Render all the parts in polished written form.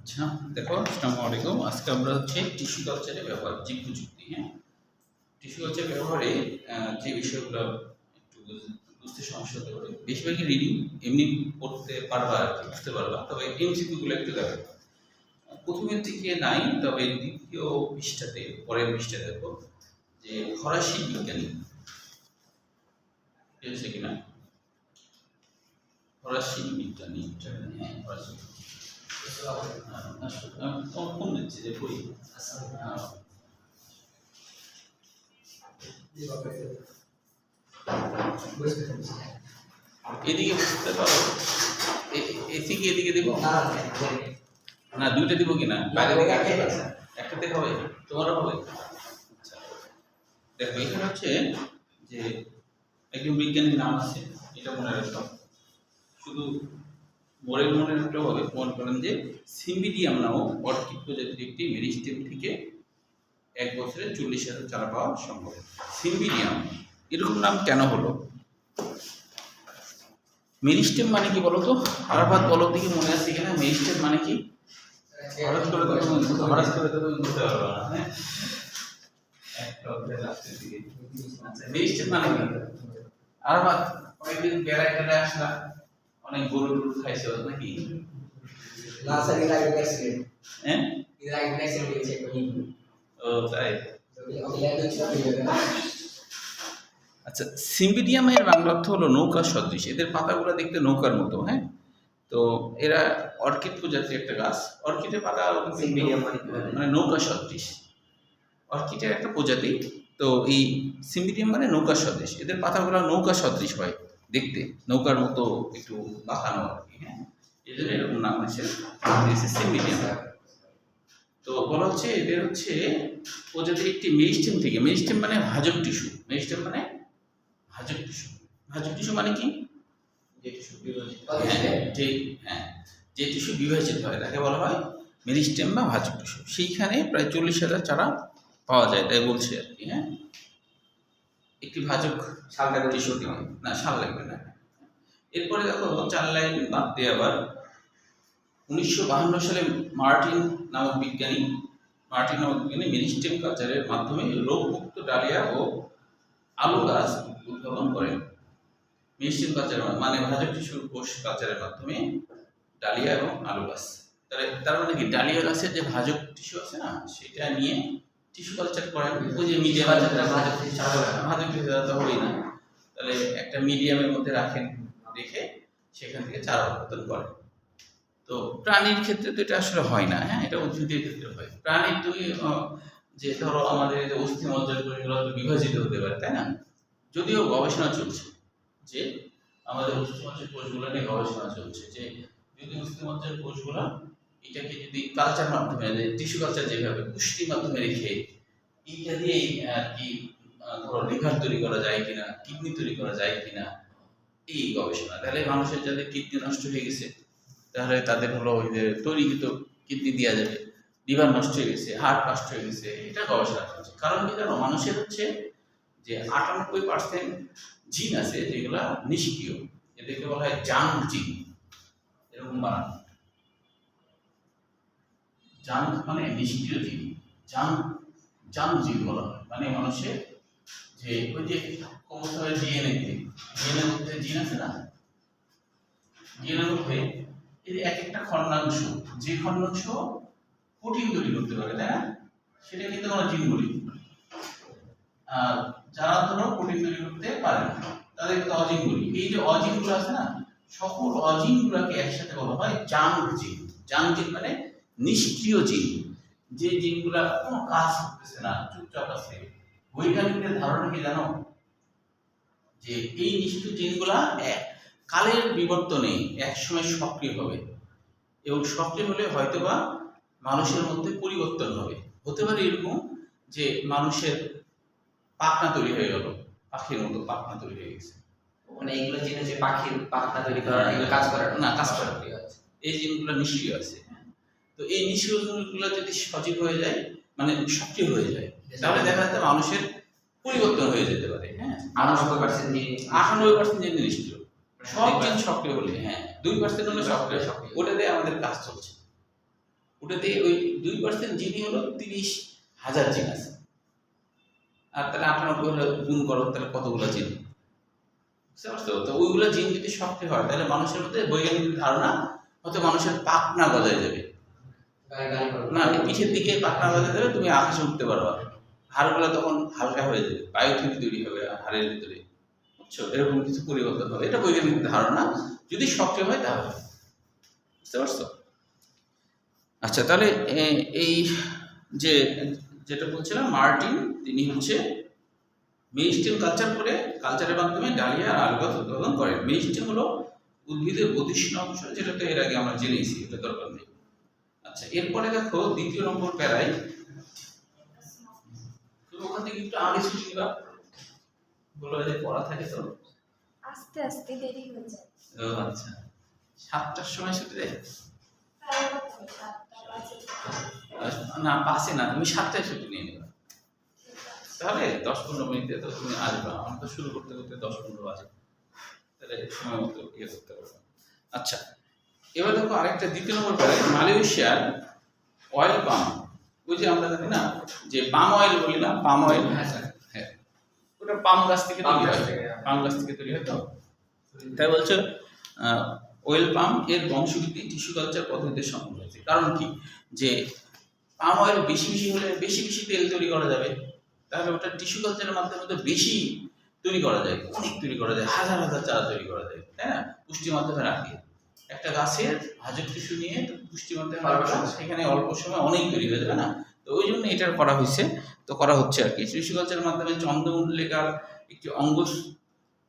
আচ্ছা, দেখো আসসালামু আলাইকুম। আজকে আমরা হচ্ছে টিস্যু কালচারে ব্যবহার জীব প্রযুক্তি, হ্যাঁ, টিস্যু কালচার ব্যবহারে যে বিষয়গুলো একটু বুঝতে সমস্যা হতে পারে। বেশিরভাগই রিডিং এমনি পড়তে পারবা আর কি, বুঝতে পারবা, তবে এমসিকিউগুলো একটু দেখো। প্রথমের দিকে নাই, তবে দ্বিতীয় পৃষ্ঠাতে, পরের পৃষ্ঠাতে দেখো যে ফরাসি বিজ্ঞানী পেয়েছে কিনা, ফরাসি বিজ্ঞানী, হ্যাঁ ফরাসি ফোন দিচ্ছে যে বই এদিকে বুঝতে পারো, এদিকে এদিকে দিব না, দুইটা দিব কিনা, বাইরে দিকে একটাতে হবে, তোমারও হবে। আচ্ছা দেখো, এখানে হচ্ছে যে একজন বিজ্ঞানীর নাম আছে, এটা মনে রাখো, শুধু মনে রাখতে হবে। মনে করেন যে সিম্বিডিয়াম নামক অর্কিড প্রজাতির একটি মেরিস্টেম থেকে এক বছরে 40,000 চারা পাওয়া সম্ভব। সিম্বিডিয়াম এরকম নাম কেন হলো? মেরিস্টেম মানে কি বলো তো? আরাফাত বলো দিকে, মনে আছে কিনা মেরিস্টেম মানে কি? হঠাৎ করে তো বুঝতে পারবো না, হ্যাঁ মেরিস্টেম মানে কি? আরাফাত কয়েকদিন বেড়াইতে আসলা, অনেক গরু টরু খাইছো নাকি? হ্যাঁ ও তাই। আচ্ছা, সিম্বিডিয়ামের বাংলা অর্থ হলো নৌকা সদৃশ। এদের পাতাগুলো দেখতে নৌকার মতো, হ্যাঁ। তো এরা অর্কিড প্রজাতির একটা গাছ। অর্কিডের পাতা মানে নৌকা সদৃশ, অর্কিডের একটা প্রজাতি। তো এই সিম্বিডিয়াম মানে নৌকা সদৃশ, এদের পাতাগুলো নৌকা সদৃশ হয় দেখতে, নৌকার মতো একটু বাঁকানো আর কি, হ্যাঁ, এই জন্য এরকম নাম হয়েছে সিম্বিডিয়াম। তো বলা হচ্ছে এদের হচ্ছে প্রজাতির একটি মেরিস্টেম থেকে, মেরিস্টেম মানে ভাজক টিস্যু, মেরিস্টেম মানে ভাজক টিস্যু। ভাজক টিস্যু মানে কি? যে টিস্যু বিভাজিত, হ্যাঁ যে টিস্যু বিভাজিত হয় তাকে বলা হয় মেরিস্টেম বা ভাজক টিস্যু। সেইখানে প্রায় 40,000 চারা পাওয়া যায়, তাই বলছে আর কি, হ্যাঁ। একটি ভাজক টিস্যু না, সাল লাগবে না। এরপরে দেখো 4 লাইন বাদ দিয়ে আবার 1952 সালে মার্টিন নামক বিজ্ঞানী মেরিস্টেম কালচারের মাধ্যমে রোগমুক্ত ডালিয়া ও আলু গাছ উদ্ভাবন করেন। মেরিস্টেম কালচার মানে ভাজক টিস্যুর কোষ কালচারের মাধ্যমে ডালিয়া এবং আলু গাছ। তার মানে কি, ডালিয়া গাছের যে ভাজক টিস্যু আছে না, সেটা নিয়ে টিস্যু কালচার করেন। ওই যে মিডিয়াম ভাজক টিস্যু তো হবেই না, তাহলে একটা মিডিয়ামের মধ্যে রাখেন, রেখে সেখান থেকে চারা উৎপাদন করেন। তো প্রাণীর ক্ষেত্রে তো এটা আসলে হয় না, হ্যাঁ, এটা উদ্ভিদের ক্ষেত্রে হয়। প্রাণীর তুমি যে ধরো আমাদের যে অস্থি মজ্জার কোষগুলো বিভাজিত হতে পারে, তাই না? যদিও গবেষণা চলছে যে আমাদের অস্থি মজ্জার কোষগুলো নিয়ে গবেষণা চলছে যে যদি অস্থি মজ্জার কোষগুলো এটাকে যদি কালচার মাধ্যমে, টিস্যু কালচার যেভাবে পুষ্টির মাধ্যমে রেখে এইটা দিয়ে আর কি ধরো লিভার তৈরি করা যায় কিনা, কিডনি তৈরি করা যায় কিনা, এই গবেষণা। তাহলে মানুষের যাদের কিডনি নষ্ট হয়ে গেছে, তাহলে তাদের হলো ওই যে তৈরিকৃত কিডনি দেওয়া যাবে। লিভার নষ্ট হয়ে গেছে, হার্ট নষ্ট হয়ে গেছে, এটা গবেষণা চলছে। কারণ কি জানো, মানুষের হচ্ছে যে 98% জিন আছে যেগুলা নিষ্ক্রিয়, এদেরকে বলা হয় জাঙ্ক জিন। এরকম বানানো, জাঙ্ক মানে নিষ্ক্রিয় জিন, জাঙ্ক জিন বলা হয়। মানে মানুষের যে ওই যে ডিএনএ মধ্যে জিন আছে না, ডিএনএর মধ্যে এর এক একটা খণ্ডাংশ, যে খণ্ডাংশ প্রোটিন তৈরি করতে পারে, তাই না, সেটা কিন্তু আমরা জিন বলি। আর যারা ধরো প্রোটিন তৈরি করতে পারে না, তাদের কিন্তু অজিন বলি। এই যে অজিনগুলো আছে না, সকল অজিনগুলোকে একসাথে বলা হয় জাঙ্ক জিন। জাঙ্ক জিন মানে নিষ্ক্রিয় জিন, যে জিনগুলা কোনো কাজ করতেছে না, চুপচাপ আছে। বৈজ্ঞানিকদের ধারণা কি জানো, যে এই নিষ্ক্রিয় জিনগুলা কালের বিবর্তনে একসময় সক্রিয় হবে, এবং সক্রিয় হলে হয়তোবা মানুষের মধ্যে পরিবর্তন হবে। হতে পারে এরকম যে মানুষের পাখনা তৈরি হয়ে গেল, পাখির মতো পাখনা তৈরি হয়ে গেছে, মানে এইগুলো জিনিস যে পাখির পাখনা তৈরি করা, এগুলো কাজ করে না, কাজ করে, এই জিনিসগুলো নিষ্ক্রিয় আছে। তো এই নিষ্ক্রিয় জিনিসগুলো যদি সজীব হয়ে যায়, মানে সক্রিয় হয়ে যায়, তাহলে দেখা যাচ্ছে মানুষের পরিবর্তন হয়ে যেতে পারে, হ্যাঁ। 98% জিন নিষ্ক্রিয়, সব জিন সক্রিয় হলে, হ্যাঁ 2% হলে সক্রিয়, ওটাতে আমাদের কাজ চলছে। ওটাতে ওই 2% জিনি হলো 30,000 জিন আছে। আর তাহলে 98 হলে গুণ করো, তাহলে কতগুলো জিন? বুঝতে পারছো? তো ওইগুলো জিন যদি সক্রিয় হয় তাহলে মানুষের মধ্যে বৈজ্ঞানিক ধারণা হয়তো মানুষের পাখনা গজায় যাবে। না, পিঠের দিকে পাখনা গজায় যাবে, তুমি আকাশে উঠতে পারবা, হাড়গুলো তখন হালকা হয়ে যাবে, বায়ুথলি তৈরি হবে হাড়ের ভিতরে, বুঝছো? এরকম কিছু পরিবর্তন হবে, এটা বৈজ্ঞানিক ধারণা, যদি সক্রিয় হয় তাহলে। বুঝতে পারছো? আচ্ছা, তাহলে এই যে যেটা বলছিলাম, মার্টিন তিনি হচ্ছে মেরিস্টেম কালচারের মাধ্যমে ডালিয়া আর আলু গাছ উৎপাদন করেন। মেরিস্টেম হলো উদ্ভিদের বর্ধিষ্ণু অংশ, যেটা তো এর আগে আমরা জেনেছি, এটা দরকার নেই। আচ্ছা, এরপরে দেখো 2 নম্বর প্যারায়, তুমি ওখান থেকে একটু আগে ছুটি নিবা, বলো যে পড়া থাকে তো আস্তে আস্তে দেরি হয়ে যায়। ও আচ্ছা, 7টার সময় ছুটি দেয়? না, 5-এ না, তুমি 7টায় ছুটি নিয়ে নেবে, তাহলে 10-15 মিনিটে তো তুমি আসবে। আমরা তো শুরু করতে করতে 10-15 বাজে, তাহলে সময় মতো ইয়ে করতে পারবে। আচ্ছা, এবার দেখো আরেকটা 2 নম্বর প্যারায়, মালয়েশিয়ার অয়েল পাম, ওই যে আমরা জানি না যে পাম অয়েল বলি না, পাম অয়েল, হ্যাঁ, ওটা পাম গাছ থেকে তৈরি হয়, পাম গাছ থেকে তৈরি হয়। তো তাই বলছে অয়েল পাম এর বংশবৃদ্ধি টিস্যু কালচার পদ্ধতিতে সম্ভব হয়েছে। কারণ কি, যে পাম অয়েল বেশি বেশি হলে বেশি বেশি তেল তৈরি করা যাবে, তাহলে ওটা টিস্যু কালচারের মাধ্যমে তো বেশি তৈরি করা যায়, অনেক তৈরি করা যায়, হাজার হাজার চারা তৈরি করা যায়, তাই না? পুষ্টি মাধ্যমে রাখি একটা গাছের ভাজক টিস্যু নিয়ে পুষ্টি মাধ্যমে রাখা, সেখানে অল্প সময় অনেক তৈরি হয়ে যাবে না? তো ওই জন্য এটা করা হয়েছে, তো করা হচ্ছে আর কি। টিস্যু কালচারের মাধ্যমে চন্দ্রমল্লিকার একটি অঙ্গ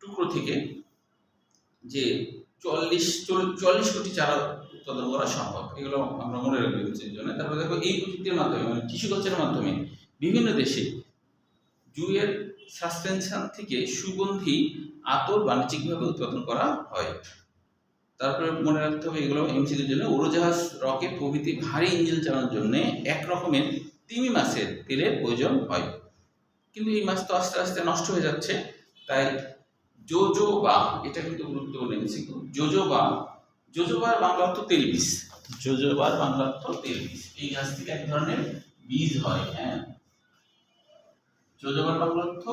টুকরো থেকে যে 40 কোটি চারা উৎপাদন করা সম্ভব, এগুলো আমরা মনে রাখবো এই জন্য। তারপরে দেখো এই প্রযুক্তির মাধ্যমে, মানে টিস্যু কালচারের মাধ্যমে বিভিন্ন দেশে জুয়ের সাসপেনশন থেকে সুগন্ধি আতর বাণিজ্যিকভাবে উৎপাদন করা হয়। তারপরে মনে রাখতে হবে এগুলো এমসিকিউর জন্য, উড়োজাহাজ, রকেট প্রভৃতি ভারী ইঞ্জিন চালানোর জন্য এক রকমের তিমি মাছের তেলের প্রয়োজন হয়, কিন্তু এই মাছ তো আস্তে আস্তে নষ্ট হয়ে যাচ্ছে। তাই জোজোবা, এটা কিন্তু গুরুত্বপূর্ণ এমসিকিউ, জোজোবার বাংলা অর্থ তেলবীজ, জোজোবার বাংলা অর্থ তেলবীজ, এই গাছ থেকে এক ধরনের বীজ হয়, হ্যাঁ। জোজোবার বাংলা অর্থ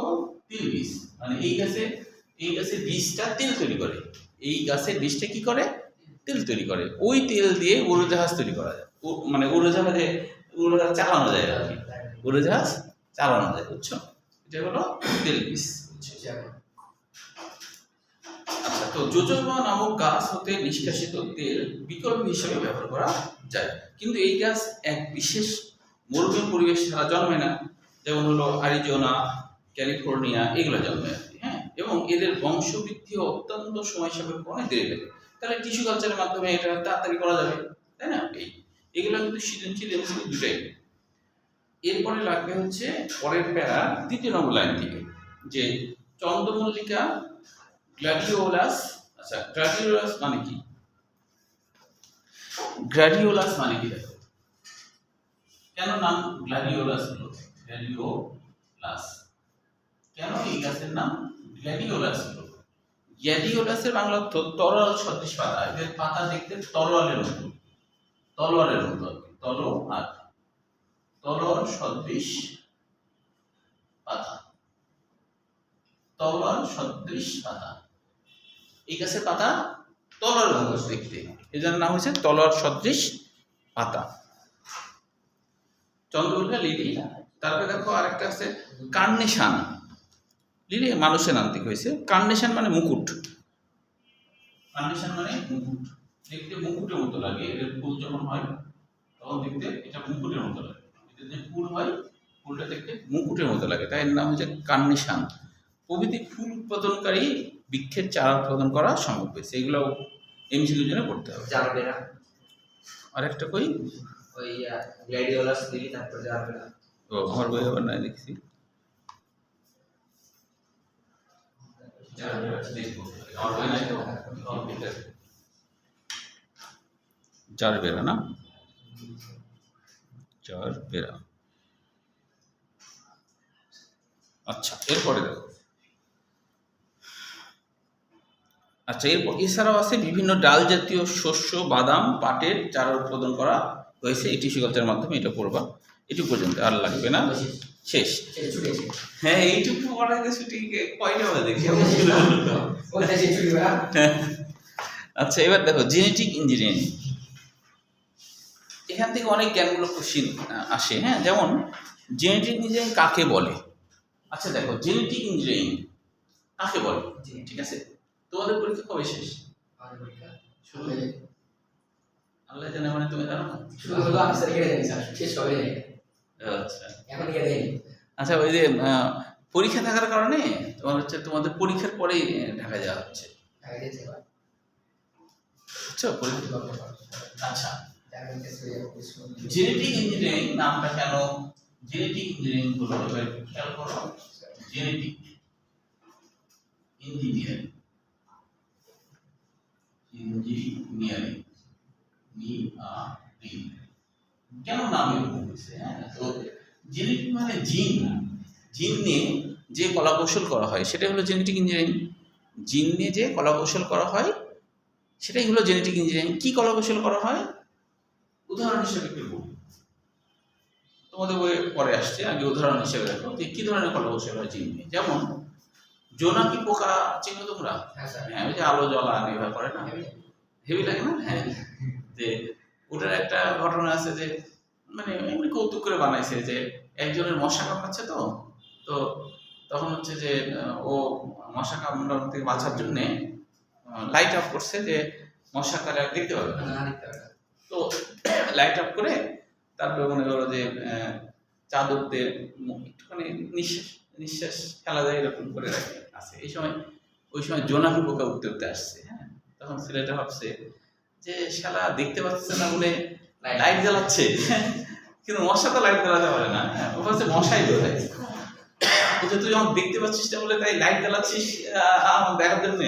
তেলবীজ, মানে এই গাছের বীজটা তেল তৈরি করে, এই গাছের বীজটা কি করে? তেল তৈরি করে। ওই তেল দিয়ে উড়োজাহাজ তৈরি করা যায়, মানে উড়োজাহাজ চালানো যায় আর কি, উড়োজাহাজ চালানো যায়, বুঝছো? এটা হলো তেলবীজ। আচ্ছা, তো জোজোবা নামক গাছ হতে নিষ্কাশিত তেল বিকল্প হিসেবে ব্যবহার করা যায়, কিন্তু এই গাছ এক বিশেষ মরুভূমি পরিবেশ ছাড়া জন্মায় না, যেমন হলো আরিজোনা, ক্যালিফোর্নিয়া, এগুলো জন্মায় আর কি, হ্যাঁ। এবং এদের বংশবৃদ্ধি অত্যন্ত সময় সাপেক্ষ, অনেক দেরি লাগে। তাহলে টিস্যু কালচারের মাধ্যমে এটা তাড়াতাড়ি করা যাবে, তাই না? এগুলো কিন্তু সৃজনশীল এমসিকিউ দুটাই। এরপরে লাগবে হচ্ছে পরের প্যারা 2 নম্বর লাইন থেকে, যে চন্দ্রমল্লিকা গ্ল্যাডিওলাস। আচ্ছা, গ্ল্যাডিওলাস মানে কি? গ্ল্যাডিওলাস মানে কি দেখো, কেন নাম গ্ল্যাডিওলাস হলো? গ্ল্যাডিওলাস কেন এই গাছের নাম গ্ল্যাডিওলাস হলো? গ্ল্যাডিওলাসের বাংলা অর্থ তরোয়াল সদৃশ পাতা, এদের পাতা দেখতে তলোয়ারের মতো, তলোয়ারের মতো, তলোয়ার সদৃশ পাতা, তলোয়ার সদৃশ পাতা, এই গাছের পাতা তলোয়ারের মতো দেখতে, এই জন্য নাম হয়েছে তলোয়ার সদৃশ পাতা, চন্দ্রমল্লিকা লিলি। তারপরে দেখো আরেকটা আছে কার্নেশন, লিলি মানুষের নাম থেকে হয়েছে, কার্নেশন মানে মুকুট, কার্নেশন মানে মুকুট, দেখতে মুকুটের মতো লাগে, এর ফুল যখন হয় তখন দেখতে এটা মুকুটের মতো লাগে, এদের যে ফুল হয় ফুলটা দেখতে মুকুটের মতো লাগে, তাই এর নাম হচ্ছে কার্নেশন। প্রভৃতি ফুল উৎপাদনকারী বৃক্ষের চারা উৎপাদন করা সম্ভব হয়েছে, এগুলো এমসিকিউর জন্য পড়তে হবে। জারবেরা, আরেকটা কই, ওই গ্ল্যাডিওলাস লিলি, তারপর জারবেরা। ও আমার বই আবার নাই দেখছি, জারবেরা না, জারবেরা। আচ্ছা, এরপরে দেখো, আচ্ছা এরপর এছাড়াও আছে বিভিন্ন ডাল জাতীয় শস্য, বাদাম, পাটের চারা উৎপাদন করা হয়েছে, এই টিস্যু কালচারের মাধ্যমে এটা পড়বা, এটুকু পর্যন্ত আর লাগবে না, শেষ। ছুটে এসে হ্যাঁ এইটুকু পড়াইতে ছুটি কয়টা বাজে দেখি। ওইটা সে ছুটি বেড়া আচ্ছা এবার দেখো জেনেটিক ইঞ্জিনিয়ারিং, এখান থেকে অনেক জ্ঞানমূলক কোশ্চিন আসে। হ্যাঁ, যেমন জেনেটিক ইঞ্জিনিয়ারিং কাকে বলে? আচ্ছা দেখো জেনেটিক ইঞ্জিনিয়ারিং কাকে বলে, ঠিক আছে? তোমাদের পরীক্ষা কবে শেষ? আমাদের পরীক্ষা শুরু আল্লাহ জানে, মানে তুমি জানো না? শুরু হলো আমি স্যার কেটে জানি স্যার, শেষ হবে জানি আচ্ছা এখন কেটে জানি। আচ্ছা, ওই যে পরীক্ষা থাকার কারণে তোমার হচ্ছে তোমাদের পরীক্ষার পরেই ঢাকা যাওয়া হচ্ছে, আগে যেতে হবে বুঝছো? পরীক্ষা, আচ্ছা জানেন টেস্ট হয়ে যাবে কিছু জেনেটিক ইঞ্জিনিয়ারিং নামটা কেন জেনেটিক ইঞ্জিনিয়ারিং হলো, এবার খেয়াল করো, জেনেটিক ইঞ্জিনিয়ারিং, ইঞ্জিনিয়ারিং কেন নাম এরকম হয়েছে? হ্যাঁ, তো জেনেটিক মানে জিন, জিন নিয়ে যে কলাকৌশল করা হয় সেটাই হলো জেনেটিক ইঞ্জিনিয়ারিং। জিন নিয়ে যে কলাকৌশল করা হয় সেটাই হলো জেনেটিক ইঞ্জিনিয়ারিং। কি কলাকৌশল করা হয় উদাহরণ হিসেবে একটু বলি, তোমাদের বইয়ে পরে আসছে, আগে উদাহরণ হিসেবে দেখো যে কি ধরনের কলাকৌশল হয় জিন নিয়ে। যেমন জোনাকি পোকা চিনো তোমরা? হ্যাঁ স্যার হ্যাঁ, ওই যে আলো জ্বলা নির্ভর করে না, হেভি লাগে না? হ্যাঁ, যে ওটার একটা ঘটনা আছে যে মানে এমনি কৌতুক করে বানাইছে যে একজনের মশা কামড়াচ্ছে, তো তো তখন হচ্ছে যে ও মশা কামড়ানো থেকে বাঁচার জন্যে লাইট অফ করছে যে মশা তারা আর দেখতে পাবে না। না দেখতে হবে তো লাইট অফ করে তারপরে মনে করো যে চাদর দিয়ে একটুখানি নিঃশ্বাস নিঃশ্বাস ফেলা যায় এরকম করে রাখে আছে। এই সময় ওই সময় জোনাকি পোকা উঠতে উঠতে আসছে। হ্যাঁ, তখন ছেলেটা ভাবছে যে শালা দেখতে পাচ্ছে না বলে লাইট জ্বালাচ্ছে, কিন্তু মশা তো লাইট জ্বালাতে পারে না। হ্যাঁ, ও ভাবছে মশাই বোধহয়, বলছে তুই যখন দেখতে পাচ্ছিস না বলে তাই লাইট জ্বালাচ্ছিস আমার দেখার জন্য।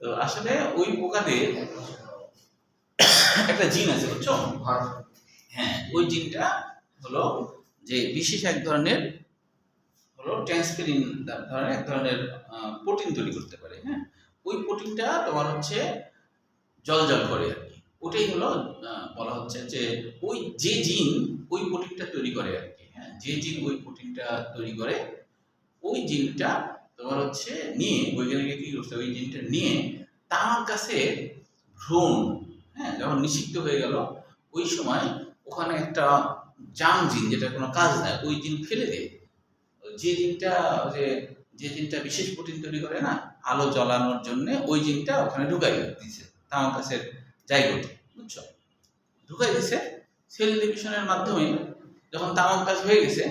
তো আসলে ওই পোকাদের একটা জিন আছে, বুঝছো? হ্যাঁ, ওই জিনটা হলো যে বিশেষ এক ধরনের হলো ট্রান্সফেরিন ধরনের এক ধরনের প্রোটিন তৈরি করতে পারে। হ্যাঁ, ওই প্রোটিনটা তোমার হচ্ছে জল জল করে আর কি, ওটাই হলো বলা হচ্ছে যে ওই যে জিন ওই প্রোটিনটা তৈরি করে আর কি। হ্যাঁ, যে জিন ওই প্রোটিনটা তৈরি করে ওই জিনটা তোমার হচ্ছে নিয়ে বৈজ্ঞানিকরা কি করছে, ওই জিনটা নিয়ে তার কাছে ভ্রূণ, হ্যাঁ, যখন নিষিদ্ধ হয়ে গেল ওই সময় ওখানে একটা জাং জিন যেটা কোনো কাজ নাই ওই জিন ফেলে দেয়। যে জিনটা যে জিনটা বিশেষ প্রোটিন তৈরি করে না আলো জ্বালানোর জন্য, ওই জিনটা ওখানে ঢুকাই দিচ্ছে তামাক গাছের জায়গাতে, বুঝছো? ঢুকাই দিচ্ছে সেল ডিভিশনের মাধ্যমে। যখন তামাক গাছ হয়ে গেছে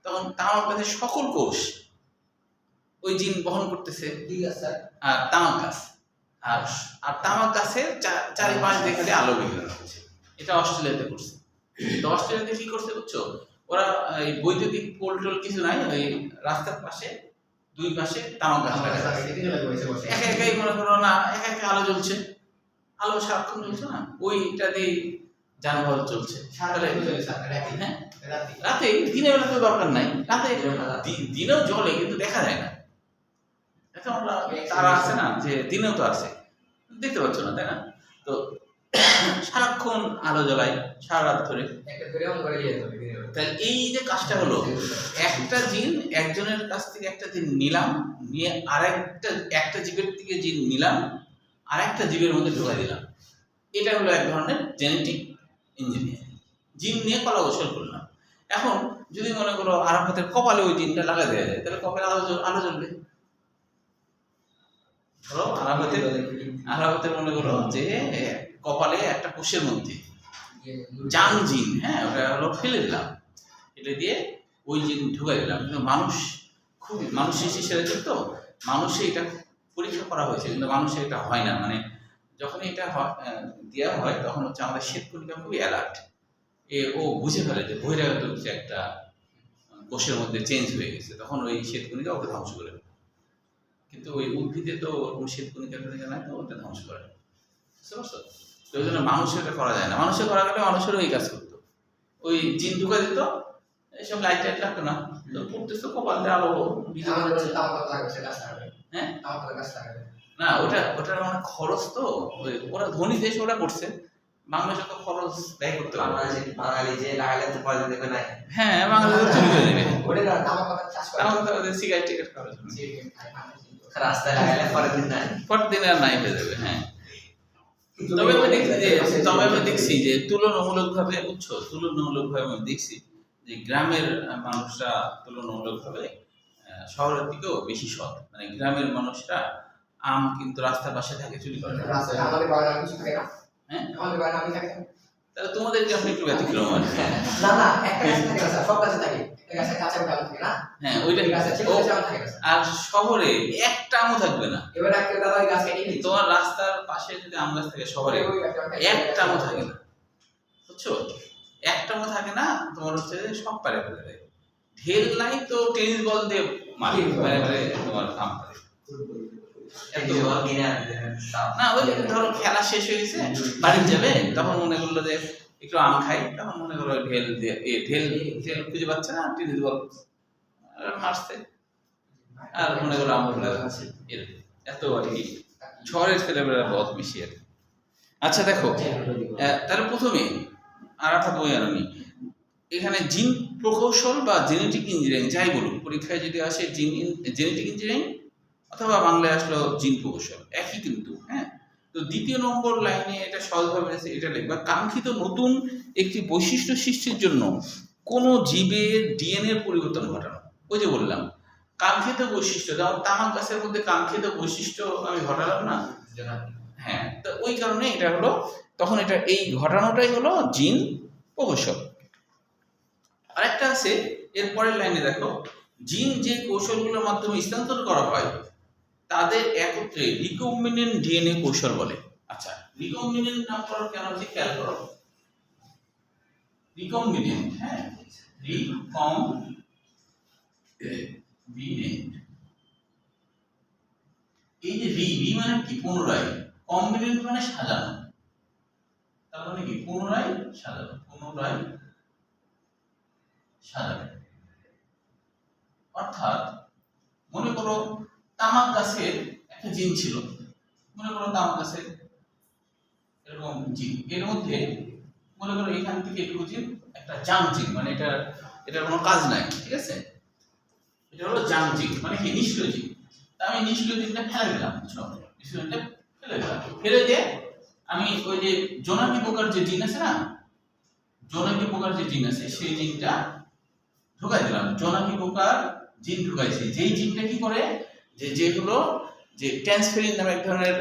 তখন তামাক গাছের সকল কোষ ওই জিন বহন করতেছে। ঠিক আছে স্যার আর তামাক গাছ আর আর তামাক গাছের চারিপাশ দিয়ে খালি আলো বিকিরণ হচ্ছে। এটা অস্ট্রেলিয়াতে করছে। তো অস্ট্রেলিয়াতে কি করছে বুঝছো, ওরা এই বৈদ্যুতিক পোল টোল কিছু নাই, ওই রাস্তার পাশে দুই পাশে তামাক গাছ আমার কাছে লাগানো। আছে কিনে বসে বসে একা একাই মনে করো না, একা একা আলো জ্বলছে, আলো সারাক্ষণ জ্বলছে না, ওইটা দিয়ে যানবাহন চলছে। সারা চলে স্যার রাতে হ্যাঁ, রাতে রাতে দিনের বেলা তো দরকার নাই, রাতে দিনেও জ্বলে কিন্তু দেখা যায় না। এখন আমরা তারা আছে না যে দিনেও তো আছে, দেখতে পাচ্ছ না, তাই না? তো সারাক্ষণ আলো জ্বলাই সারা রাত ধরে। একটা করে অন করে দিয়ে দেবে তাহলে এই যে কাজটা হলো, একটা জিন একজনের কাছ থেকে একটা জিন নিলাম, নিয়ে একটা জীবের থেকে জিন নিলাম আরেকটা জীবের মধ্যে ঢোকাই দিলাম। এটা হলো এক ধরনের জেনেটিক ইঞ্জিনিয়ারিং। জিন নিয়ে কলাকৌশল করলাম। এখন যদি মনে করো আরাফাতের কপালে ওই জিনটা লাগা দেওয়া যায় তাহলে কপালে আলো জ্বলবে। ধরো আরাফাতের মনে করো যে কপালে একটা কোষের মধ্যে জাং জিন, হ্যাঁ, ওটা হলো ফেলে দিলাম, ফেলে দিয়ে ওই জিন ঢুকাই দিলাম। কিন্তু মানুষ শিশির তো মানুষে এটা পরীক্ষা করা হয়েছে, কিন্তু মানুষে এটা হয় না। মানে যখন এটা দেওয়া হয় তখন হচ্ছে আমাদের শ্বেতকণিকা খুবই অ্যালার্ট, ও বুঝে ফেলে যে বহিরাগত কিছু একটা কোষের মধ্যে চেঞ্জ হয়ে গেছে, তখন ওই শ্বেতকণিকা ওকে ধ্বংস করে। কিন্তু ওই উদ্ভিদে তো ওরকম শ্বেতকণিকা নাই, তো ওটা ধ্বংস করে। বুঝতে পারছো? তো ওই জন্য মানুষের এটা করা যায় না। মানুষের করা গেলে মানুষেরও এই কাজ করতো, ওই জিন ঢুকা দিত, এইসব লাইট টাইট লাগতো না, তো পড়তেছো কপালতে আলো আমাদের কাছে তাও কত লাগবে সেটা স্যার হ্যাঁ, আমার কাছে লাগবে না ওটার অনেক খরচ তো, ওরা ধনী দেশ ওরা করছে, বাংলাদেশে তো খরচ ব্যয় করতে হবে। বাঙালি যে লাগালে তো পরে দেখবে নাই। হ্যাঁ, বাংলাদেশে চুরি করে দেবে। ওটা না তামাক চাষ করে। তামাক তো ওদের সিগারেট টিকেট খাওয়ার জন্য। রাস্তায় লাগালে পরের দিন নাই। পরের দিন আর নাই হয়ে যাবে। হ্যাঁ, তবে আমি দেখছি যে তুলনামূলকভাবে আমি দেখছি যে গ্রামের মানুষরা তুলনামূলকভাবে শহরের থেকেও বেশি সৎ। মানে গ্রামের মানুষরা আম কিন্তু রাস্তার পাশে থাকে, চুরি করে না। আমাদের বাড়ির কিছু থাকে না। হ্যাঁ, আমাদের বাড়ির আমি থাকে। তাহলে তোমাদের গ্রামে একটু ব্যতিক্রম আর কি। না না, একটা গাছ থাকে না, সব গাছে থাকে। একটা গাছে কাঁচা আম থাকে না। হ্যাঁ, ওইটা গাছে ছিল কাঁচা আম থাকে। আর শহরে একটা আমও থাকবে না। এবার একটা দাদা ওই গাছ কেটে নিয়ে তোমার রাস্তার পাশে যদি আম গাছ থাকে শহরে একটা আমও থাকে না, বুঝছো? একটা আমও থাকে না। তোমার হচ্ছে যে সব পারে ফেলে দেয়। ঢেল নাই তো টেনিস বল দিয়ে মারি মানে তোমার আম পারে। এত না, ওই যে ধরো খেলা শেষ হয়ে গেছে, বাড়ি যাবে, তখন মনে করলো যে একটু আম খাই, তখন মনে করো ঢেল দিয়ে ঢেল খুঁজে পাচ্ছে না, টেনিস বল মারছে আর মনে করো আম ফেলে যাচ্ছে। এত আর কি শহরের ছেলেমেয়েরা বহুত বেশি আর কি। আচ্ছা দেখো, তার প্রথমে আর একটা বই আনি এখানে জিন প্রকৌশল বা জেনেটিক ইঞ্জিনিয়ারিং যাই বলুন, পরীক্ষায় যদি আসে জেনেটিক ইঞ্জিনিয়ারিং অথবা বাংলায় আসলো জিন প্রকৌশল, একই কিন্তু। হ্যাঁ, তো দ্বিতীয় নম্বর লাইনে এটা সহজভাবে এটা লিখবা, কাঙ্ক্ষিত নতুন একটি বৈশিষ্ট্য সৃষ্টির জন্য কোন জীবের ডিএনএ পরিবর্তন ঘটানো। ওই যে বললাম কাঙ্ক্ষিত বৈশিষ্ট্য, যেমন তামাক গাছের মধ্যে কাঙ্ক্ষিত বৈশিষ্ট্য আমি ঘটালাম না। হ্যাঁ, তো ওই কারণে এটা হলো, তখন এটা এই ঘটানোটাই হলো জিন প্রকৌশল। আরেকটা আছে এর পরের লাইনে দেখো, জিন যে কৌশলগুলোর মাধ্যমে স্থানান্তর করা হয় তাদের একত্রে রিকম্বিনেন্ট ডিএনএ কৌশল বলে। আচ্ছা, রিকম্বিনেন্ট নাম করার কেন হচ্ছে খেয়াল করো। রিকম্বিনেন্ট, হ্যাঁ, রিকম্বিনেন্ট, এই যে রি মানে কি? পুনরায়। কম্বিনেন্ট মানে সাজানো। তার মানে কি? পুনরায় সাজানো, অর্থাৎ মনে করো তামাক গাছের একটা জিন ছিল, মনে করো তামাক গাছের এরকম জিন, এর মধ্যে মনে করো এখান থেকে একটু জিন, একটা জাং জিন, মানে এটার কোনো কাজ নাই, ঠিক আছে? এটা হলো জাং জিন, মানে কি? নিষ্ক্রিয় জিন। তা আমি নিষ্ক্রিয় জিনটা ফেলে দিলাম, নিষ্ক্রিয় জিনটা ফেলে দিয়ে আমি ওই যে জোনাকি পোকার যে জিন আছে না, জোনাকি পোকার যে জিন আছে সেই জিনটা ঢুকাই দিলাম। জোনাকি পোকার জিন ঢুকাইছি, যেই জিনটা কি করে, যেগুলো যে ট্রান্সফেরিন নামে এক ধরনের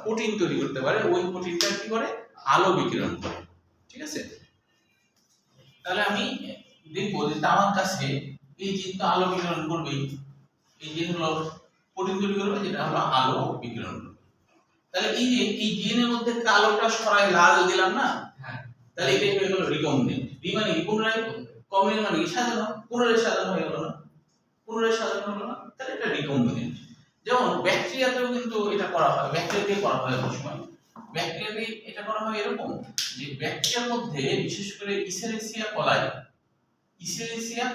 প্রোটিন তৈরি করতে পারে, ওই প্রোটিনটা কি করে? আলো বিকিরণ করে, ঠিক আছে? তাহলে আমি দেখবো যে তামাক গাছে এই জিন তো আলো বিকিরণ করবেই, এই জিন হলো প্রোটিন তৈরি করবে যেটা হলো আলো বিকিরণ করবে। তাহলে এই যে এই জিনের মধ্যে কালোটা সরাই লাল দিলাম না, তাহলে এটাই হয়ে গেল রিকম্বিনেন্ট। রি মানে কি? পুনরায়। কম্বিনেন্ট মানে কি? সাজানো। পুনরায় সাজানো হয়ে গেল না, পুনরায় সাজানো হলো না, তাহলে এটা রিকম্বিনেন্ট। যেমন ব্যাকটেরিয়াতেও কিন্তু এটা করা হয়, ব্যাকটেরিয়া দিয়ে করা হয় অনেক সময়। ব্যাকটেরিয়া দিয়ে এটা করা হয় এরকম যে ব্যাকটেরিয়ার মধ্যে বিশেষ করে ইসেরিসিয়া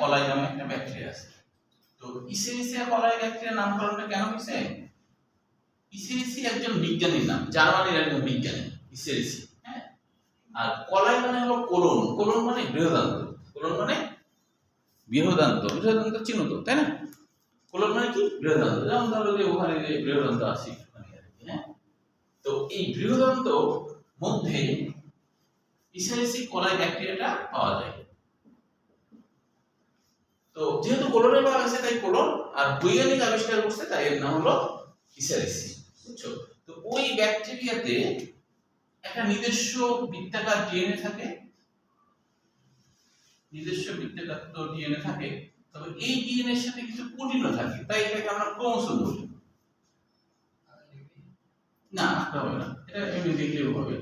কলাই নামে একটা ব্যাকটেরিয়া আছে। তো ইসেরিসিয়া কলাই ব্যাকটেরিয়ার নামকরণটা কেন হয়েছে? ইসেরিসি একজন বিজ্ঞানীর নাম, জার্মানির একজন বিজ্ঞানী ইসেরিসি। হ্যাঁ, আর কলাই মানে হলো কোলন। কোলন মানে বৃহদান্ত। কোলন মানে বৃহদান্ত। বৃহদান্ত চিনো তো, তাই না? কোলন মানে কি? বৃহদান্ত। যেমন ধরো যে ওখানে যে বৃহদান্ত আছে, হ্যাঁ, তো এই বৃহদান্ত মধ্যে ইসেরিসি কলাই ব্যাকটেরিয়াটা পাওয়া যায়। তো যেহেতু কোলনে পাওয়া গেছে তাই কোলন, আর বৈজ্ঞানিক আবিষ্কার করছে তাই এর নাম হলো ইসেরিসি, বুঝছো? তো ওই ব্যাকটেরিয়াতে একটা নিজস্ব বৃত্তাকার ডিএনএ থাকে, তবে এই ডিএনএ এর সাথে কিছু প্রোটিনও থাকে, তাই এটাকে আমরা ক্রোমোসোম বলি। না, হবে না, এটা এমনি দেখলেও হবে,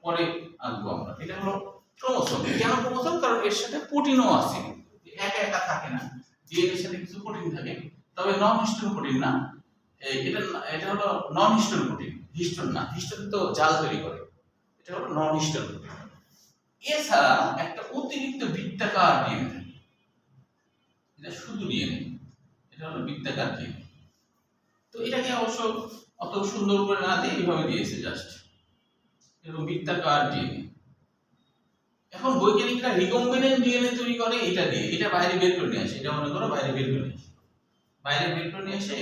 পরে আঁকবো আমরা। এটা হলো ক্রোমোসোম। কেন ক্রোমোসোম? কারণ এর সাথে প্রোটিনও আছে, একা একা থাকে না, ডিএনএ এর সাথে কিছু প্রোটিন থাকে, তবে নন হিস্টোন প্রোটিন না। এটা হলো নন হিস্টোন প্রোটিন, হিস্টোন না। হিস্টোন তো জাল তৈরি করে, এটা হলো নন হিস্টোন প্রোটিন। এছাড়া একটা অতিরিক্ত বৃত্তাকার ডিএনএ থাকে, এটা শুধু ডিএনএ, এটা হলো বৃত্তাকার ডিএনএ। তো এটাকে অবশ্য অত সুন্দর করে না দিয়ে এইভাবে দিয়েছে জাস্ট। এরকম বৃত্তাকার ডিএনএ। এখন বৈজ্ঞানিকরা রিকম্বিনেন্ট ডিএনএ তৈরি করে এটা দিয়ে, এটা বাইরে বের করে নিয়ে আসে, এটা মনে করো বাইরে বের করে নিয়ে আসে, বাইরে বের করে নিয়ে এসে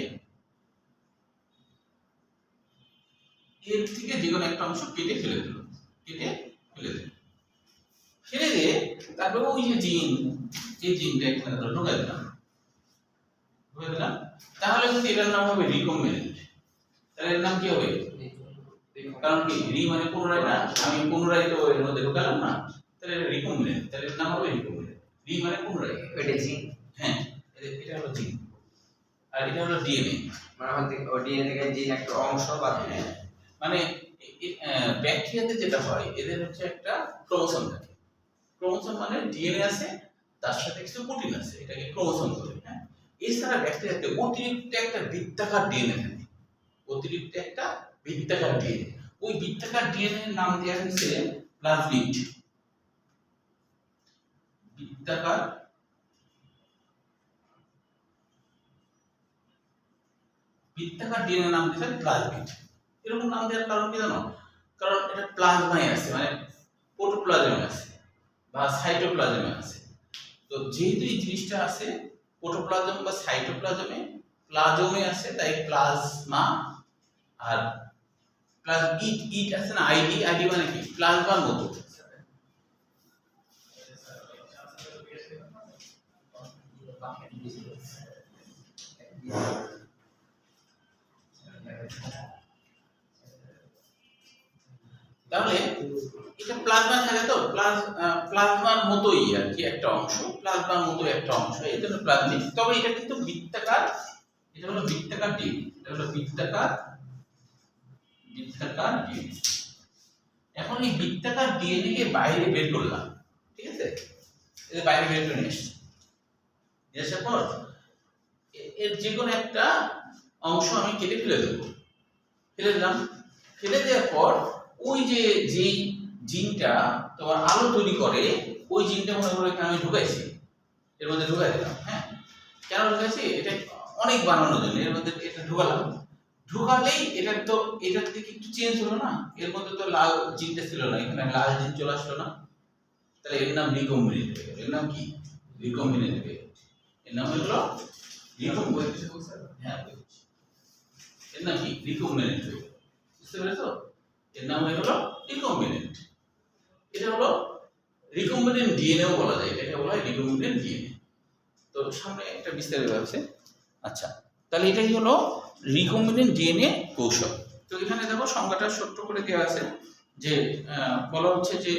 এর থেকে যে কোনো একটা অংশ কেটে ফেলে দিল, কেটে ফেলে দিল, ফেলে দিয়ে তারপরে ওই যে জিন, এই জিনটা এখানে ধরো ঢুকাই দিলাম, ঢুকাই দিলাম, তাহলে কিন্তু এটার নাম হবে রিকম্বিনেন্ট। তাহলে এর নাম কি হবে? কারণ কি রি মানে পুনরায় না, আমি পুনরায় তো এর মধ্যে ঢুকালাম না, তাহলে এটা রিকম্বিনেন্ট, তাহলে এর নাম হবে রিকম্বিনেন্ট। রি মানে পুনরায়, ওইটা জিন, হ্যাঁ এটা হলো জিন আর এটা হলো ডিএনএ। মানে হচ্ছে ও ডিএনএ থেকে জিন একটা অংশ বা মানে ব্যাকটেরিয়াতে যেটা হয় এদের হচ্ছে একটা ক্রোমোসোম থাকে, ক্রোমোসোম মানে ডিএনএ আছে তার সাথে কিছু প্রোটিন আছে, এটাকে ক্রোমোসোম বলে। হ্যাঁ, এছাড়া ব্যাকটেরিয়াতে অতিরিক্ত একটা বৃত্তাকার ডিএনএ থাকে, অতিরিক্ত একটা বৃত্তাকার ডিএনএ, ওই বৃত্তাকার ডিএনএ এর নাম দেওয়া হয়েছে প্লাজমিড। বৃত্তাকার ডিএনএ নাম দিয়েছে প্লাজমিড। এরকম নাম দেওয়ার কারণ কি জানো? কারণ এটা প্লাজমায় আছে, মানে প্রোটোপ্লাজমে আছে বা সাইটোপ্লাজমে আছে। তো যেহেতু এই জিনিসটা আছে প্রোটোপ্লাজম বা সাইটোপ্লাজমে, প্লাজমে আছে, তাই প্লাজমা। আর প্লাস ইট আছে না, আইডি মানে কি? প্লাজমার মতো। তাহলে এটা প্লাজমা থাকে, তো প্লাজমার মতোই আর কি একটা অংশ, প্লাজমার মতো একটা অংশ, এই জন্য প্লাজমিড। তবে এটা কিন্তু বৃত্তাকার, এটা হলো বৃত্তাকার ডিএনএ, এটা হলো বৃত্তাকার ডিএনএ। এখন এই বৃত্তাকার ডিএনএ কে বাইরে বের করলাম, ঠিক আছে, এর বাইরে বের করে নিয়ে এসছি, নিয়ে আসার পর এর যে কোনো একটা অংশ আমি কেটে ফেলে দেবো, ফেলে দিলাম, ফেলে দেওয়ার পর ওই যে যেই জিনটা তোমার আলো তৈরি করে, ওই জিনটা মনে করো এখানে আমি ঢুকাইছি, এর মধ্যে ঢুকাই দিলাম। হ্যাঁ, কেন ঢুকাইছি? এটা অনেক বানানোর জন্য এর মধ্যে এটা ঢুকালাম। ঢুকালেই এটা তো এটার থেকে একটু চেঞ্জ হলো না, এর মধ্যে তো লাল জিনটা ছিল না, এখানে লাল জিন চলে আসলো না, তাহলে এর নাম রিকম্বিনেন্ট হয়ে গেল। এর নাম কি? রিকম্বিনেন্ট হয়ে গেল। এর নাম হলো রিকম্বিনেন্ট। হ্যাঁ, এর নাম কি? রিকম্বিনেন্ট হয়ে গেল। বুঝতে পেরেছো? এর নাম হয়ে গেল রিকম্বিনেন্ট। এটা হলো রিকম্বিনেন্ট ডিএনএও বলা যায়, এটাকে বলা হয় রিকম্বিনেন্ট ডিএনএ। তো সামনে একটা বিস্তারিত আছে। আচ্ছা, তাহলে এটাই হলো রিকম্বিনেন্ট ডিএনএ কৌশল। তো এখানে দেখো সংজ্ঞাটা ছোট্ট করে দেওয়া আছে যে বলা হচ্ছে যে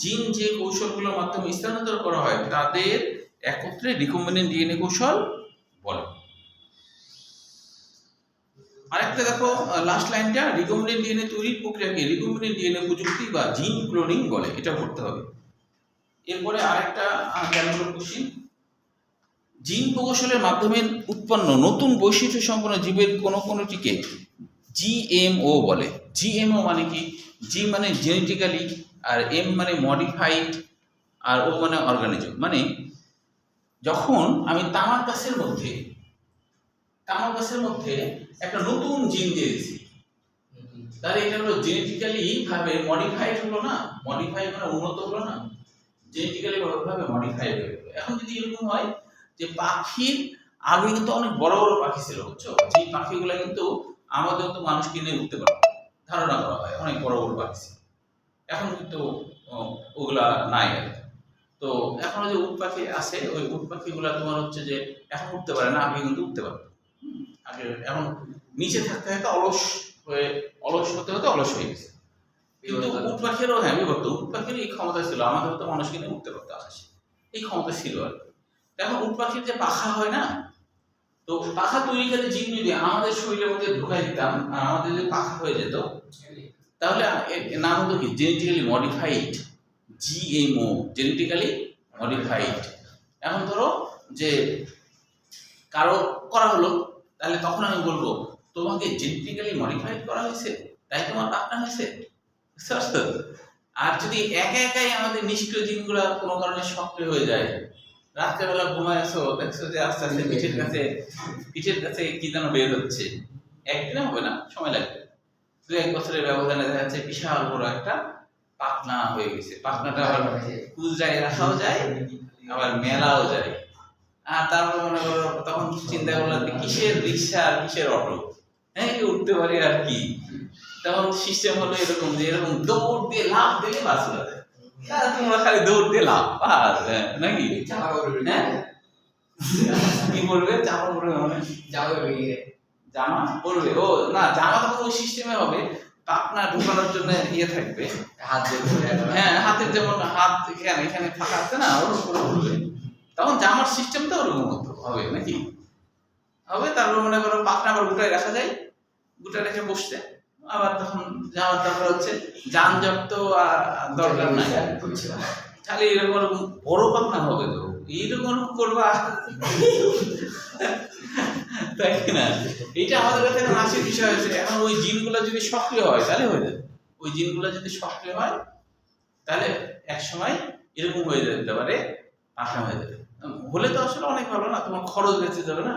জিন যে কৌশলগুলোর মাধ্যমে স্থানান্তর করা হয় তাদের একত্রে রিকম্বিনেন্ট ডিএনএ কৌশল বলে। আরেকটা দেখো লাস্ট লাইনটা, রিকম্বিনেন্ট ডিএনএ তৈরির প্রক্রিয়াকে রিকম্বিনেন্ট ডিএনএ প্রযুক্তি বা জিন ক্লোনিং বলে, এটা পড়তে হবে। এরপরে আরেকটা জ্ঞানমূলক কোশ্চেন, জিন প্রকৌশলের মাধ্যমে উৎপন্ন নতুন বৈশিষ্ট্য সম্পন্ন জীবের কোনোটিকে জিএমও বলে। জিএমও মানে কি? জি মানে জেনেটিক্যালি, আর এম মানে মডিফাইড, আর ও মানে অর্গানিজম। মানে যখন আমি তামাক গাছের মধ্যে একটা নতুন জিন দিয়ে দিয়েছি, তাহলে এটা হলো জেনেটিক্যালি ভাবে মডিফাইড হলো না, মডিফাই মানে উন্নত হলো না, জেনেটিক্যালি ভাবে মডিফাইড হয়ে গেল। এখন যদি এরকম হয় যে পাখির আগে কিন্তু অনেক বড় বড় পাখি ছিল, বুঝছো, যে পাখিগুলো কিন্তু আমাদের তো মানুষ কিনে উঠতে পারে, ধারণা করা হয় অনেক বড় বড় পাখি ছিল, এখন কিন্তু ওগুলা নাই। তো এখন যে উট পাখি আছে, ওই উট পাখিগুলা তোমার হচ্ছে যে এখন উঠতে পারে না, আগে কিন্তু উঠতে পারে। আগে এখন নিচে থাকতে থাকতে অলস হতে অলস হয়ে গেছে। কিন্তু উট পাখিরও হ্যাঁ বিভক্ত, উট পাখির এই ক্ষমতা ছিল, আমাদের তো মানুষ কিনে উঠতে পারতো আকাশে, এই ক্ষমতা ছিল আর কি। এখন উট পাখির যে পাখা হয় না, তো পাখা তৈরিকারী জিন যদি আমাদের শরীরের মধ্যে ঢুকাই দিতাম, আমাদের যদি পাখা হয়ে যেত, তাহলে এর নাম হতো কি? Genetically modified, GMO, genetically modified. এখন ধরো যে কারো করা হলো, তাহলে তখন আমি বলবো তোমাকে জেনেটিক্যালি মডিফাইড করা হয়েছে, তাই তোমার পাখা হয়েছে। আর যদি একা একাই আমাদের নিষ্ক্রিয় জিনগুলো কোনো কারণে সক্রিয় হয়ে যায়, রাত্রেবেলা ঘুমায় আসো, দেখছো যে আস্তে আস্তে পিঠের কাছে কি যেন বের হচ্ছে, একদিনে হবে না, সময় লাগবে। এক বছরের ব্যবধানে দেখা যাচ্ছে বিশাল বড় একটা পাখনা হয়ে গেছে। পাখনাটা আবার কুজরায় রাখাও যায়, আবার মেলাও যায়। আর তারপর মনে করো তখন চিন্তা করলাম যে কিসের রিক্সা আর কিসের অটো, হ্যাঁ উঠতে পারি আর কি। তখন সিস্টেম হলো এরকম যে এরকম দৌড় দিয়ে লাভ দিলে বাস উড়া যায়। তোমরা খালি দৌড় দিয়ে লাভ বাস, নাকি? হ্যাঁ কি বলবে? জামা পড়বে মানে জামা পড়বে? ও না, জামা তখন ওই সিস্টেমে হবে, পাখনা ঢোকানোর জন্য ইয়ে থাকবে, হাত দিয়ে হ্যাঁ হাতের যেমন হাত এখানে এখানে ফাঁকা আছে না, ওর উপরে উঠবে। তখন জামার সিস্টেমটা ওরকম মতো হবে নাকি হবে। তারপর মনে করো পাখনা আবার গুটায় রাখা যায়, গুটায় রেখে বসতে, আবার তখন যাওয়ার দরকার হচ্ছে যানজট তো দরকার নাই, খালি এরকম এরকম বড় পাখনা হবে। তো এইরকম করবা তাই না? এটা আমাদের কাছে এখন হাসির বিষয় হয়েছে। এখন ওই জিনগুলো যদি সক্রিয় হয় তাহলে হয়ে যাবে, ওই জিনগুলো যদি সক্রিয় হয় তাহলে এক সময় এরকম হয়ে যেতে পারে, পাখনা হয়ে যাবে। হলে তো আসলে অনেক ভালো না, তোমার খরচ বেঁচে যাবে না।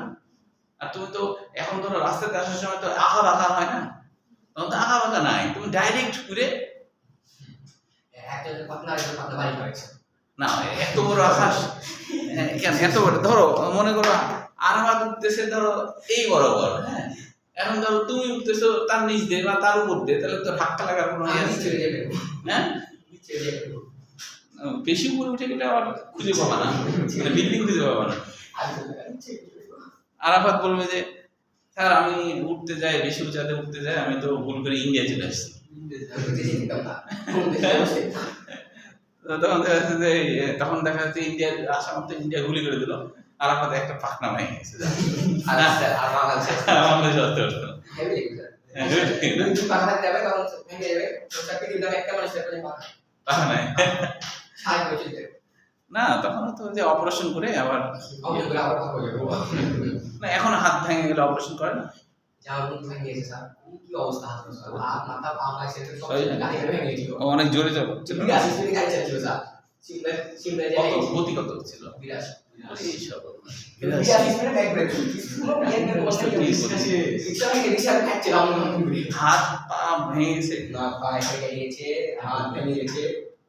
আর তুমি তো এখন ধরো রাস্তাতে আসার সময় তো আঁকা বাঁকা হয় না, তখন তো আঁকা বাঁকা নাই, তুমি ডাইরেক্ট ঘুরে না। এত বড় আকাশ কেন এত বড়? ধরো মনে করো আরাফাত উঠতেছে ধরো এই বরাবর, হ্যাঁ এখন ধরো তুমি উঠতেছো তার নিচ দিয়ে বা তার উপর দিয়ে, তাহলে তো ধাক্কা লাগার কোনো ইয়ে আছে? হ্যাঁ বেশি উপরে উঠে গেলে আবার খুঁজে পাবা না, বিল্ডিং খুঁজে পাবা না। আরাফাত বলবে যে স্যার আমি উঠতে যাই, বেশি উঁচাতে উঠতে যাই, আমি তো ভুল করে ইন্ডিয়া চলে আসছি। তখন দেখা যাচ্ছে ইন্ডিয়া আসা মতো ইন্ডিয়া গুলি করে দিল, আরাফাতে একটা পাখনা ভেঙে গেছে। না তখন তো যে অপারেশন করে আবার না, এখন হাত ভেঙে গেলে অপারেশন করে না। অনেক জোরে ছিল, গতি কত ছিল? হাত পা ভেঙে গেছে, হাত ভেঙে গেছে,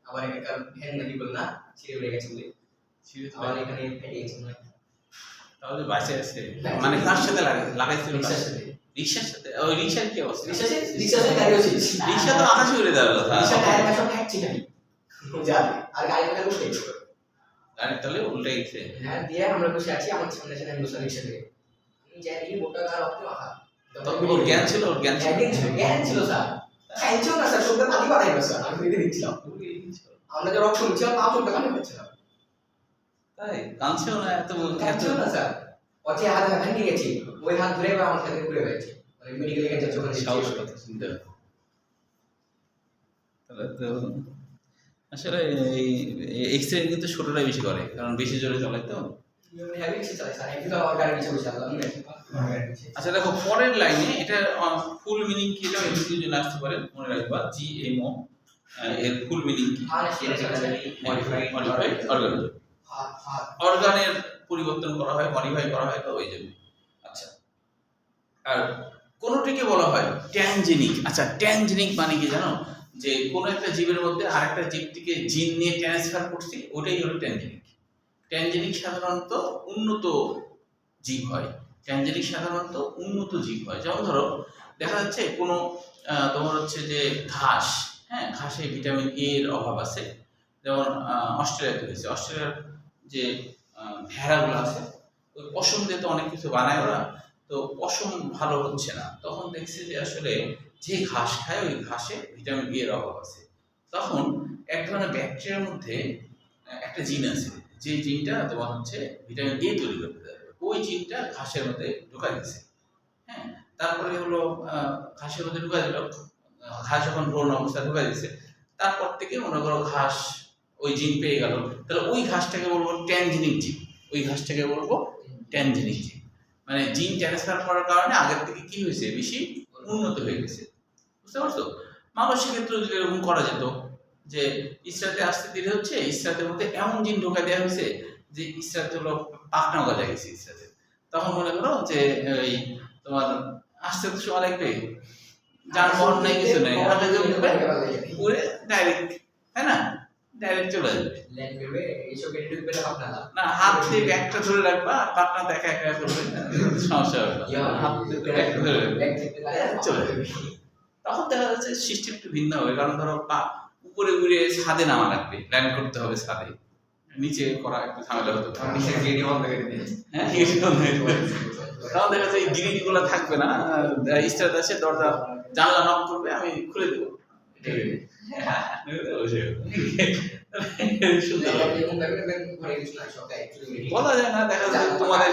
আবার একটা ভ্যান নাকি বল না ছিঁড়ে উড়ে গেছে বলে, আবার এখানে ফেটে গেছে। তাহলে বাঁচে আছে মানে কার সাথে লাগাইছিল? রিক্সার সাথে। ওই রিক্সার কি অবস্থা? রিক্সাতে গাড়ি আছে, রিক্সা তো আকাশে উড়ে যাবে কথা। রিক্সা টায়ার কাছে ফ্যাক্টরি নাকি যাবে, আর গাড়িটা উল্টে গেছে, গাড়ির তলে উল্টে গেছে। হ্যাঁ দিয়ে আমরা বসে আছি, আমার সামনে সামনে আমি বসে রিক্সাতে, আমি যাই দেখি মোটা গাড়ি রক্ত মাখা। ওর জ্ঞান ছিল, ওর জ্ঞান ছিল, জ্ঞান ছিল স্যার, জ্ঞান ছিল না স্যার, চোখে পানি বাড়াই না স্যার, আমি দেখে দিচ্ছিলাম। আমরা যে রক্ত নিচ্ছিলাম তাও চোখে পানি হচ্ছিল, তাই কাঁদছেও না এত ছিল না স্যার। ওকে হাত ভেঙে গেছে, ওই হাত ধরে আমার সাথে ঘুরে বেড়াচ্ছে, মানে মেডিকেলে গেছে যখন সাহস কথা শুনতে হবে। তাহলে তো আসলে এই এক্সিডেন্ট কিন্তু ছোটরা বেশি করে, কারণ বেশি জোরে চালায় তো। আচ্ছা দেখো পরের লাইনে, এটা ফুল মিনিং কি এটা এমসিকিউ জন্য আসতে পারে, মনে রাখবা জিএমও এর ফুল মিনিং কি? মডিফাইড অর্গানিজম, অর্গানের পরিবর্তন করা হয়, মডিফাই করা হয়, তো ওই জন্য। আচ্ছা আর কোনটিকে বলা হয় ট্যানজেনিক। আচ্ছা ট্যানজেনিক মানে কি জানো? যে কোনো একটা জীবের মধ্যে আরেকটা জীব থেকে জিন নিয়ে ট্রান্সফার করছি, ওটাই হলো ট্যানজেনিক। ট্যানজেনিক সাধারণত উন্নত জীব হয়, ট্যানজেনিক সাধারণত উন্নত জীব হয়। যেমন ধরো দেখা যাচ্ছে কোনো তোমার হচ্ছে যে ঘাস, হ্যাঁ ঘাসে ভিটামিন এ এর অভাব আছে। যেমন অস্ট্রেলিয়াতে হয়েছে, অস্ট্রেলিয়ার যে ভেড়াগুলো আছে ওই পশম দিয়ে তো অনেক কিছু বানায় ওরা, তো পশম ভালো হচ্ছে না, তখন দেখছে যে আসলে যে ঘাস খায় ওই ঘাসে ভিটামিন এ এর অভাব আছে। তখন এক ধরনের ব্যাকটেরিয়ার মধ্যে একটা জিন আছে, যে জিনটা তোমার হচ্ছে ভিটামিন এ তৈরি করতে পারবে, ওই জিনটা ঘাসের মধ্যে ঢোকা দিচ্ছে। হ্যাঁ তারপরে হলো ঘাসের মধ্যে ঢোকা দিল, ঘাস যখন ভ্রূণ অবস্থায় ঢোকা দিচ্ছে, তারপর থেকে মনে করো ঘাস ওই জিন পেয়ে গেল, তাহলে ওই ঘাসটাকে বলবো ট্যানজেনিক জিন, ওই ঘাসটাকে বলবো ট্যানজেনিক জিন। মানে জিন ট্রান্সফার করার কারণে আগের থেকে কি হয়েছে, বেশি উন্নত হয়ে গেছে। বুঝতে পারছো? মানুষের ক্ষেত্রেও যদি এরকম করা যেত যে ইসরাতে আসতে দেরি হচ্ছে, ইসরাতের মধ্যে এমন জিন ঢোকা দেওয়া হয়েছে যে ইসরাতে হলো পাখনা গজা গেছে ইসরাতে, তখন মনে করো যে এই তোমার আসতে তো সময় লাগবে, যানবাহন নাই, কিছু নাই, হাতে যে উঠবে উড়ে ডাইরেক্ট, তাই না, ডাইরেক্ট চলে যাবে। ল্যান্ড করবে এইসব কেটে ঢুকবে না আপনারা না, হাত দিয়ে ব্যাগটা ধরে রাখবা, পাটনা দেখা একা করবে, সমস্যা হবে না। হাত দিয়ে ব্যাগটা ধরে রাখবে, চলে যাবে। তখন দেখা যাচ্ছে সিস্টেম একটু ভিন্ন হবে, কারণ ধরো পা উপরে উড়ে ছাদে নামা লাগবে, ল্যান্ড করতে হবে ছাদে, নিচে করা একটু ঝামেলা হতে পারে। নিচের গেটই বন্ধ করে দিয়ে হ্যাঁ, তখন দেখা যাচ্ছে এই গ্রিল গুলো থাকবে না, স্টার আসে দরজা জানলা নক করবে, আমি খুলে দেবো। বলা যায় না, দেখা যাচ্ছে তোমাদের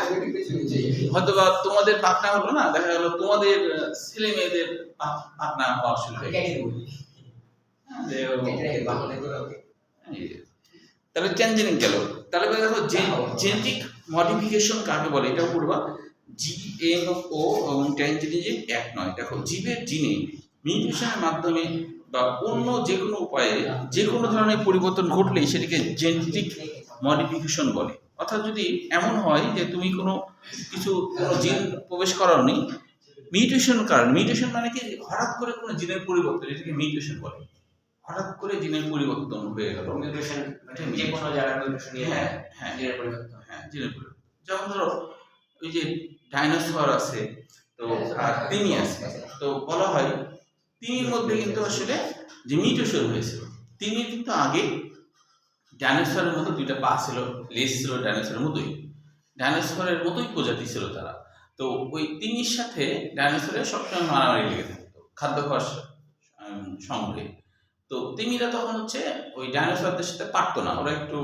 হয়তো বা তোমাদের পাটনা হলো না, দেখা গেল তোমাদের ছেলে মেয়েদের পাটনা হওয়া শুরু হয়ে গেছে। তাহলে চেঞ্জিং গেল। তাহলে দেখো জেনেটিক মডিফিকেশন কাকে বলে, এটা পড়বা। GMO এবং ট্রানজিনিং এক নয়। দেখো জীবের জিনে মিউটেশনের মাধ্যমে বা অন্য যে কোনো উপায়ে যে কোনো ধরনের পরিবর্তন ঘটলেই সেটাকে জেনেটিক মডিফিকেশন বলে। অর্থাৎ যদি এমন হয় যে তুমি কোনো জিন প্রবেশ করাওনি, মিউটেশন কারণ, মিউটেশন মানে কি, হঠাৎ করে কোনো জিনের পরিবর্তন, এটাকে মিউটেশন বলে। হঠাৎ করে জিনের পরিবর্তন হয়ে গেল, মিউটেশন যে কোনো জায়গায় মিউটেশন হ্যাঁ হ্যাঁ জিনের পরিবর্তন, হ্যাঁ জিনের পরিবর্তন। যেমন ধরো ওই যে ডাইনোসর আছে, তো আর তিমি আছে, তো বলা হয় তিমির মধ্যে কিন্তু আসলে যে মিউটেশন হয়েছিল, তিমির কিন্তু আগে ডাইনোসরের মতো দুইটা পা ছিল, লেজ ছিল ডাইনোসরের মতোই প্রজাতি ছিল তারা। তো ওই তিমির সাথে ডাইনোসরের সবসময় মারামারি লেগে থাকতো খাদ্য খাওয়ার সঙ্গে। তো তিমিরা তখন হচ্ছে ওই ডাইনোসরদের সাথে পারতো না, ওরা একটু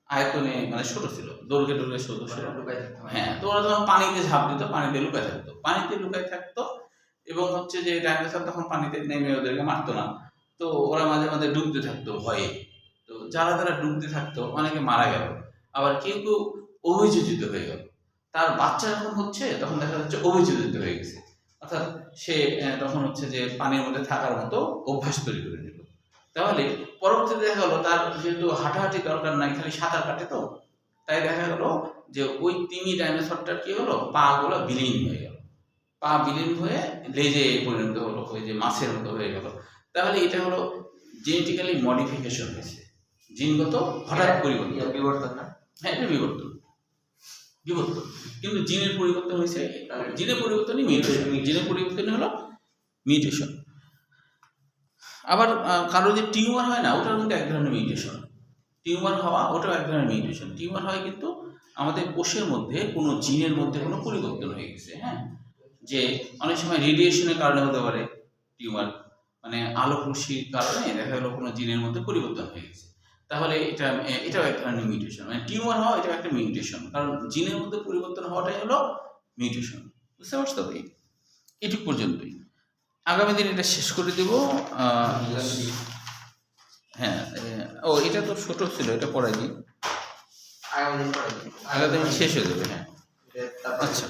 আয়তনে মানে ছোট ছিল, দৈর্ঘ্যে ছোট ছিল। হ্যাঁ, তো ওরা তখন পানিতে ঝাঁপ দিত, পানিতে লুকায় থাকতো এবং হচ্ছে যে ডাইনোসর তখন পানিতে নেমে ওদেরকে মারতো না। তো ওরা মাঝে মাঝে ডুবতে থাকতো ভয়ে। তো যারা ডুবতে থাকতো অনেকে মারা গেল, আবার কেউ কেউ অভিযোজিত হয়ে গেল। তার বাচ্চা যখন হচ্ছে তখন দেখা যাচ্ছে অভিযোজিত হয়ে গেছে, অর্থাৎ সে তখন হচ্ছে যে পানির মধ্যে থাকার মতো অভ্যাস তৈরি করে নিল। তাহলে পরবর্তীতে দেখা গেলো তার যেহেতু হাঁটাহাঁটি দরকার নাই, খালি সাঁতার কাটে, তো তাই দেখা গেল যে ওই তিমি ডাইনোসরটার কি হলো, পা গুলো বিলীন হয়ে গেল, পা বিলীন হয়ে লেজে পরিণত হলো, ওই যে মাছের মতো হয়ে গেল। তাহলে এটা হলো জেনেটিক্যালি মডিফিকেশন হয়েছে, জিনগত হঠাৎ বিবর্তন না? হ্যাঁ, এটা বিবর্তন, কিন্তু জিনের পরিবর্তন হয়েছে, জিনের পরিবর্তনই মিউটেশন, জিনের পরিবর্তন হলো মিউটেশন। আবার কারো যে টিউমার হয় না, ওটার মধ্যে এক ধরনের মিউটেশন, টিউমার হওয়া ওটাও এক ধরনের মিউটেশন। টিউমার হয় কিন্তু আমাদের কোষের মধ্যে কোনো জিনের মধ্যে কোনো পরিবর্তন হয়ে গেছে। হ্যাঁ, যে অনেক সময় রেডিয়েশনের কারণে হতে পারে টিউমার, মানে আলোক রশ্মির কারণে দেখা গেলো কোনো জিনের মধ্যে পরিবর্তন হয়ে গেছে। তাহলে এটাও এক ধরনের মিউটেশন, মানে টিউমার হওয়া এটাও একটা মিউটেশন, কারণ জিনের মধ্যে পরিবর্তন হওয়াটাই হলো মিউটেশন। বুঝতে পারছো? তো এটুক পর্যন্তই, আগামী দিন এটা শেষ করে দেব। হ্যাঁ, ও এটা তো ছোট ছিল, এটা পড়াই দিই, আগামী দিন শেষ হয়ে যাবে। হ্যাঁ, আচ্ছা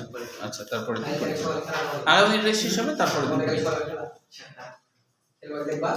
আচ্ছা, তারপরে আগামী দিন এটা শেষ হবে, তারপরে দেখবা